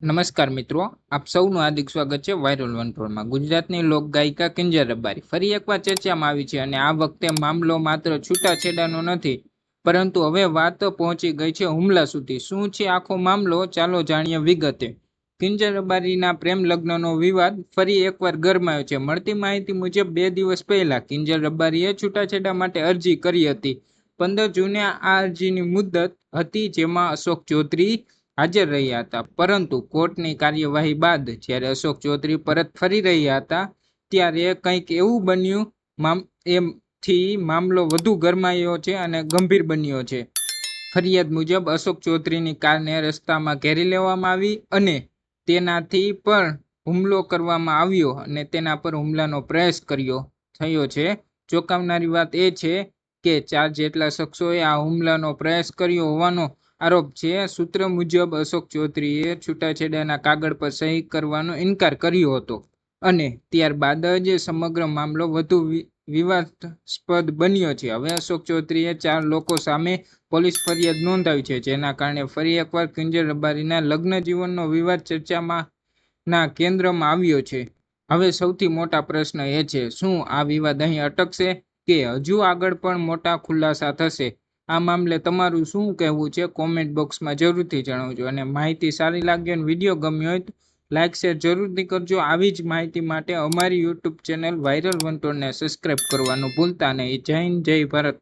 નમસ્કાર મિત્રો, આપ સૌનું હાર્દિક સ્વાગત છે વાયરલ 1 માં। ગુજરાતની લોકગાયિકા કિંજલ રબારી ફરી એકવાર ચર્ચામાં આવી છે અને આ વખતે મામલો માત્ર છૂટાછેડાનો નથી, પરંતુ હવે વાત પહોંચી ગઈ છે હુમલા સુધી। શું છે આખો મામલો, ચાલો જાણીએ વિગતે। કિંજલ રબારીના પ્રેમ લગ્નનો વિવાદ ફરી એકવાર ગરમાયો છે। મળતી માહિતી મુજબ 2 દિવસ પહેલા કિંજલ રબારીએ છૂટાછેડા માટે અરજી કરી હતી। 15 જૂને આ અરજીની મુદત હતી, જેમાં અશોક ચૌધરી હાજર રહ્યા હતા, પરંતુ કોર્ટની કાર્યવાહી બાદ જ્યારે અશોક ચૌધરી પરત ફરી રહ્યા હતા ત્યારે કંઈક એવું બન્યું એથી મામલો વધુ ગરમાયો છે અને ગંભીર બન્યો છે। ફરિયાદ મુજબ અશોક ચૌધરીની કારને રસ્તામાં ઘેરી લેવામાં આવી અને તેનાથી પર હુમલો કરવામાં આવ્યો અને તેના પર હુમલાનો પ્રયાસ થયો છે। ચોંકાવનારી વાત એ છે કે 4 જેટલા શખ્સોએ આ હુમલાનો પ્રયાસ કર્યો હોવાનો આરોપ છે। સૂત્ર મુજબ અશોક ચૌધરીએ છૂટાછેડાના કાગળ પર સહી કરવાનો ઇનકાર કર્યો હતો અને ત્યારબાદ જ સમગ્ર મામલો વધુ વિવાદાસ્પદ બન્યો છે। હવે અશોક ચૌધરીએ 4 લોકો સામે પોલીસ ફરિયાદ નોંધાવી છે, જેના કારણે ફરી એકવાર કિંજલ રબારીના લગ્ન જીવનનો વિવાદ ચર્ચાના કેન્દ્રમાં આવ્યો છે। હવે સૌથી મોટા પ્રશ્ન એ છે, શું આ વિવાદ અહીં અટકશે કે હજુ આગળ પણ મોટા ખુલાસા થશે? આ મામલે તમારું શું કહેવું છે? કોમેન્ટ બોક્સમાં જરૂરથી જણાવજો અને માહિતી સારી લાગી અને વિડીયો ગમ્યો હોય તો લાઇક શેર જરૂરથી કરજો। આવી જ માહિતી માટે અમારી યુટ્યુબ ચેનલ વાયરલ 1 ને સબસ્ક્રાઈબ કરવાનું ભૂલતા નહીં। જય હિન્દ, જય ભારત।